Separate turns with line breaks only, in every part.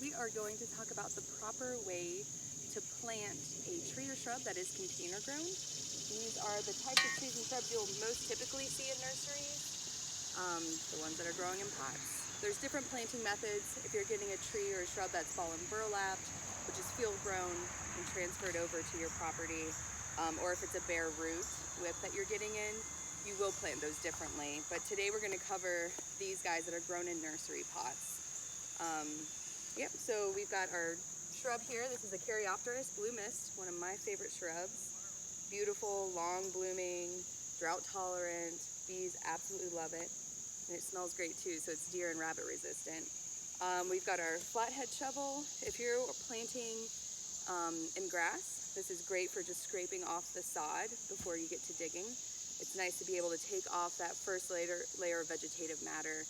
we are going to talk about the proper way to plant a tree or shrub that is container grown. These are the types of trees and shrubs you'll most typically see in nurseries, the ones that are growing in pots. There's different planting methods. If you're getting a tree or a shrub that's fallen burlapped, which is field grown and transferred over to your property, or if it's a bare root whip that you're getting in, you will plant those differently. But today we're going to cover these guys that are grown in nursery pots. So we've got our shrub here. This is a Caryopteris Blue Mist, one of my favorite shrubs. Beautiful, long blooming, drought tolerant. Bees absolutely love it. And it smells great too, so it's deer and rabbit resistant. We've got our flathead shovel. If you're planting in grass, this is great for just scraping off the sod before you get to digging. It's nice to be able to take off that first layer of vegetative matter.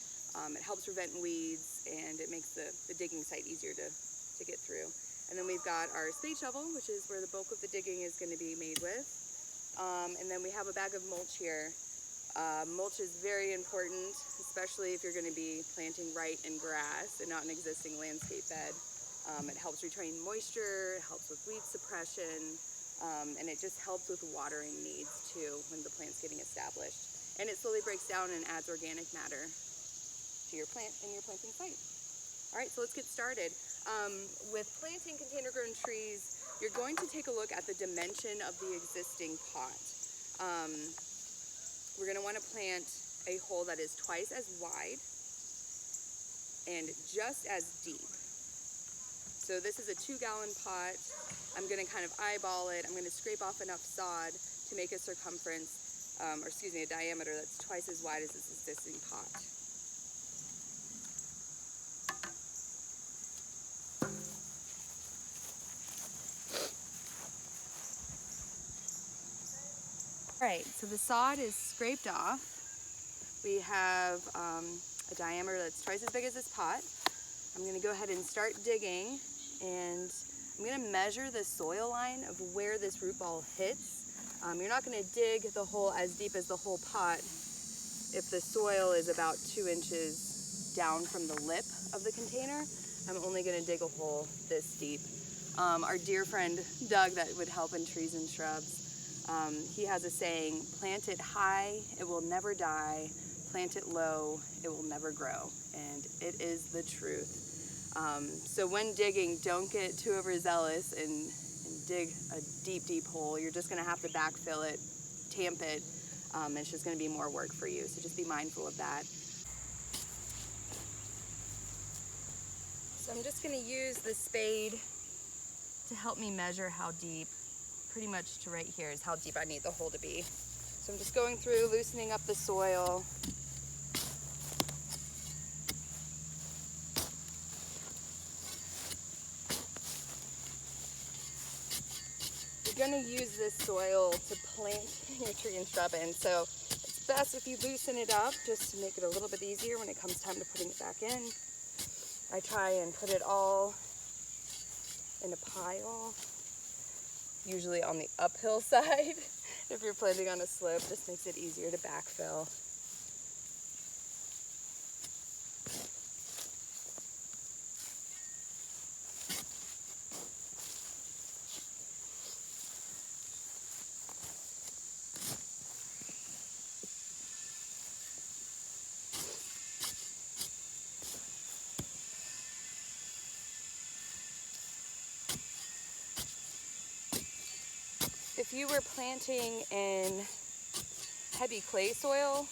It helps prevent weeds, and it makes the digging site easier to get through. And then we've got our spade shovel, which is where the bulk of the digging is going to be made with. And then we have a bag of mulch here. Mulch is very important, especially if you're going to be planting right in grass and not an existing landscape bed. It helps retain moisture, it helps with weed suppression, and it just helps with watering needs too when the plant's getting established. And it slowly breaks down and adds organic matter to your plant in your planting site. All right, so let's get started. With planting container grown trees, you're going to take a look at the dimension of the existing pot. We're going to want to plant a hole that is twice as wide and just as deep. So this is a 2-gallon pot. I'm going to kind of eyeball it. I'm going to scrape off enough sod to make a circumference, a diameter that's twice as wide as this existing pot. All right, so the sod is scraped off. We have a diameter that's twice as big as this pot. I'm going to go ahead and start digging, and I'm going to measure the soil line of where this root ball hits. You're not going to dig the hole as deep as the whole pot if the soil is about 2 inches down from the lip of the container. I'm only going to dig a hole this deep. Our dear friend Doug, that would help in trees and shrubs, he has a saying: plant it high, it will never die. Plant it low, it will never grow. And it is the truth. So when digging, don't get too overzealous and dig a deep, deep hole. You're just gonna have to backfill it, tamp it. It's just gonna be more work for you. So just be mindful of that. So I'm just gonna use the spade to help me measure how deep. Pretty much to right here is how deep I need the hole to be. So I'm just going through, loosening up the soil. You're gonna use this soil to plant your tree and shrub in, so it's best if you loosen it up just to make it a little bit easier when it comes time to putting it back in. I try and put it all in a pile, usually on the uphill side. If you're planting on a slope, just makes it easier to backfill. If you were planting in heavy clay soil,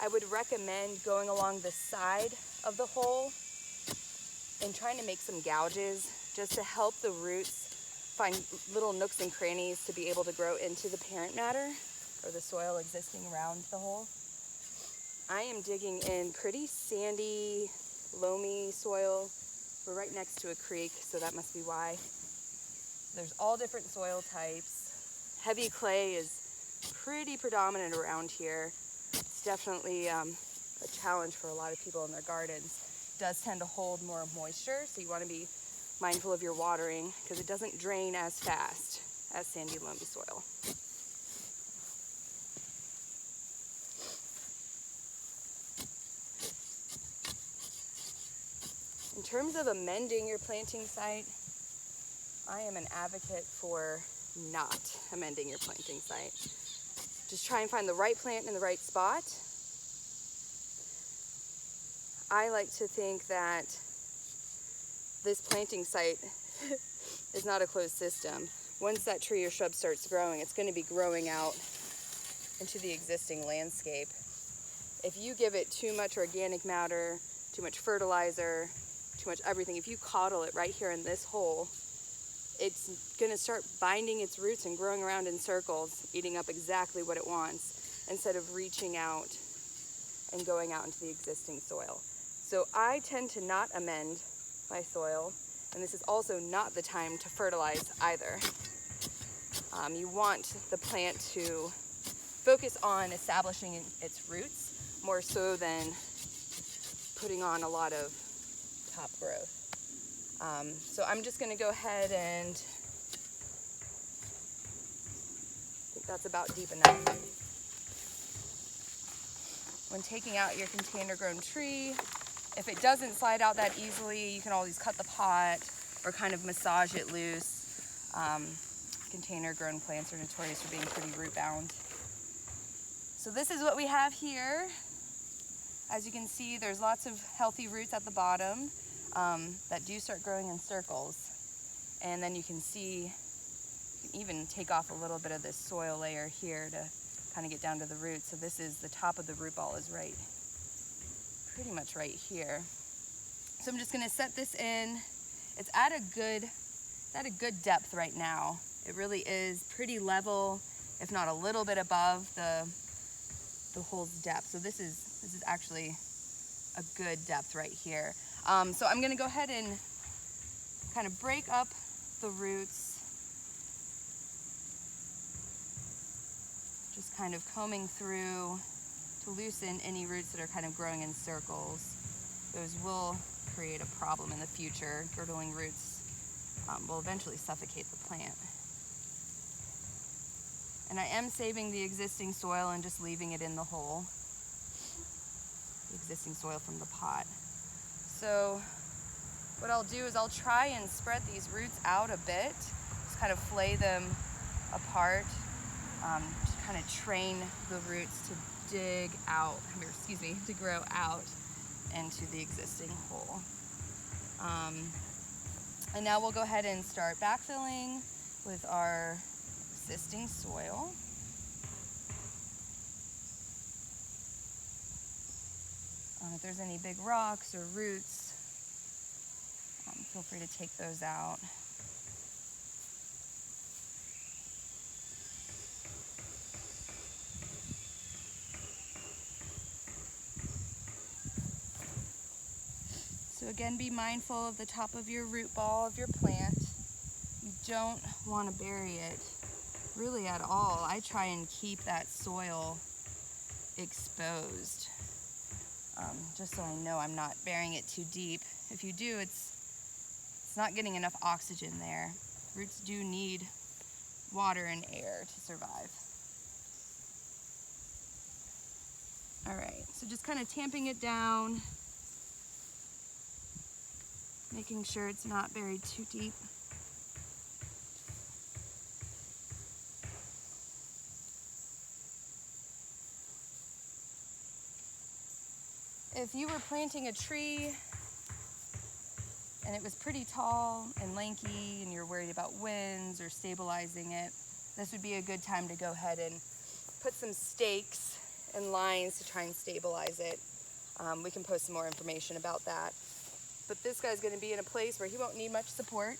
I would recommend going along the side of the hole and trying to make some gouges just to help the roots find little nooks and crannies to be able to grow into the parent matter or the soil existing around the hole. I am digging in pretty sandy, loamy soil. We're right next to a creek, so that must be why. There's all different soil types. Heavy clay is pretty predominant around here. It's definitely a challenge for a lot of people in their gardens. It does tend to hold more moisture, so you want to be mindful of your watering because it doesn't drain as fast as sandy, loamy soil. terms of amending your planting site, I am an advocate for not amending your planting site. Just try and find the right plant in the right spot. I like to think that this planting site is not a closed system. Once that tree or shrub starts growing, it's going to be growing out into the existing landscape. If you give it too much organic matter, too much fertilizer, too much everything, if you coddle it right here in this hole, it's going to start binding its roots and growing around in circles, eating up exactly what it wants, instead of reaching out and going out into the existing soil. So I tend to not amend my soil, and this is also not the time to fertilize either. You want the plant to focus on establishing its roots more so than putting on a lot of top growth. So I'm just going to go ahead and, I think that's about deep enough. When taking out your container grown tree, if it doesn't slide out that easily, you can always cut the pot or kind of massage it loose. Container grown plants are notorious for being pretty root bound. So this is what we have here. As you can see, there's lots of healthy roots at the bottom that do start growing in circles. And then you can see, you can even take off a little bit of this soil layer here to kind of get down to the roots. So this is the top of the root ball is pretty much right here. So I'm just gonna set this in. It's at a good depth right now. It really is pretty level, if not a little bit above the hole's depth. So this is actually a good depth right here. So I'm gonna go ahead and kind of break up the roots. Just kind of combing through to loosen any roots that are kind of growing in circles. Those will create a problem in the future. Girdling roots will eventually suffocate the plant. And I am saving the existing soil and just leaving it in the hole. The existing soil from the pot. So what I'll do is I'll try and spread these roots out a bit. Just kind of flay them apart. Just kind of train the roots to dig out, to grow out into the existing hole. And now we'll go ahead and start backfilling with our existing soil. If there's any big rocks or roots, feel free to take those out. So again, be mindful of the top of your root ball of your plant. You don't want to bury it really at all. I try and keep that soil exposed, just so I know I'm not burying it too deep. If you do, it's not getting enough oxygen there. Roots do need water and air to survive. All right, so just kind of tamping it down, making sure it's not buried too deep. If you were planting a tree and it was pretty tall and lanky and you're worried about winds or stabilizing it, this would be a good time to go ahead and put some stakes and lines to try and stabilize it. We can post some more information about that. But this guy's going to be in a place where he won't need much support.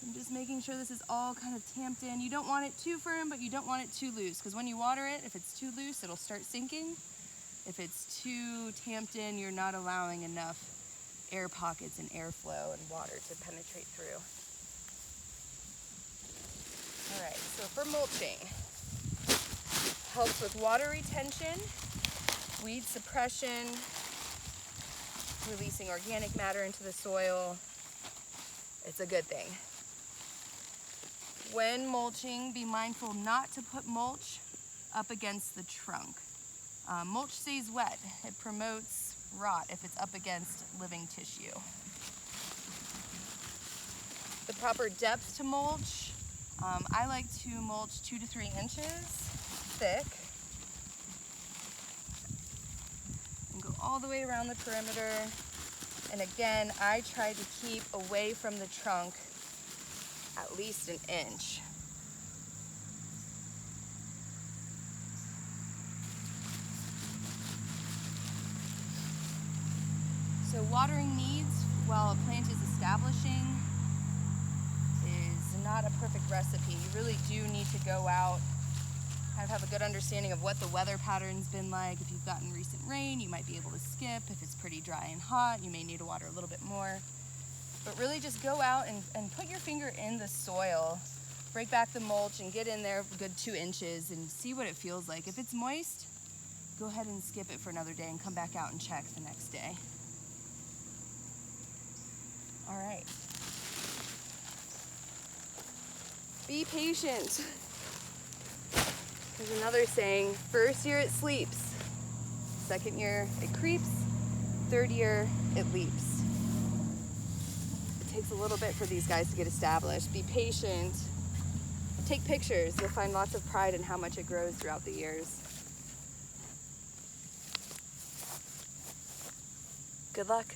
I'm just making sure this is all kind of tamped in. You don't want it too firm, but you don't want it too loose, because when you water it, if it's too loose, it'll start sinking. If it's too tamped in, you're not allowing enough air pockets and airflow and water to penetrate through. All right, so for mulching, helps with water retention, weed suppression, releasing organic matter into the soil. It's a good thing. When mulching, be mindful not to put mulch up against the trunk. Mulch stays wet. It promotes rot if it's up against living tissue. The proper depth to mulch, I like to mulch 2 to 3 inches thick and go all the way around the perimeter. And again, I try to keep away from the trunk at least an inch. So watering needs while a plant is establishing is not a perfect recipe. You really do need to go out, kind of have a good understanding of what the weather pattern's been like. If you've gotten recent rain, you might be able to skip. If it's pretty dry and hot, you may need to water a little bit more. But really just go out and put your finger in the soil, break back the mulch and get in there a good 2 inches and see what it feels like. If it's moist, go ahead and skip it for another day and come back out and check the next day. All right. Be patient. There's another saying, first year it sleeps, second year it creeps, third year it leaps. It takes a little bit for these guys to get established. Be patient. Take pictures. You'll find lots of pride in how much it grows throughout the years. Good luck.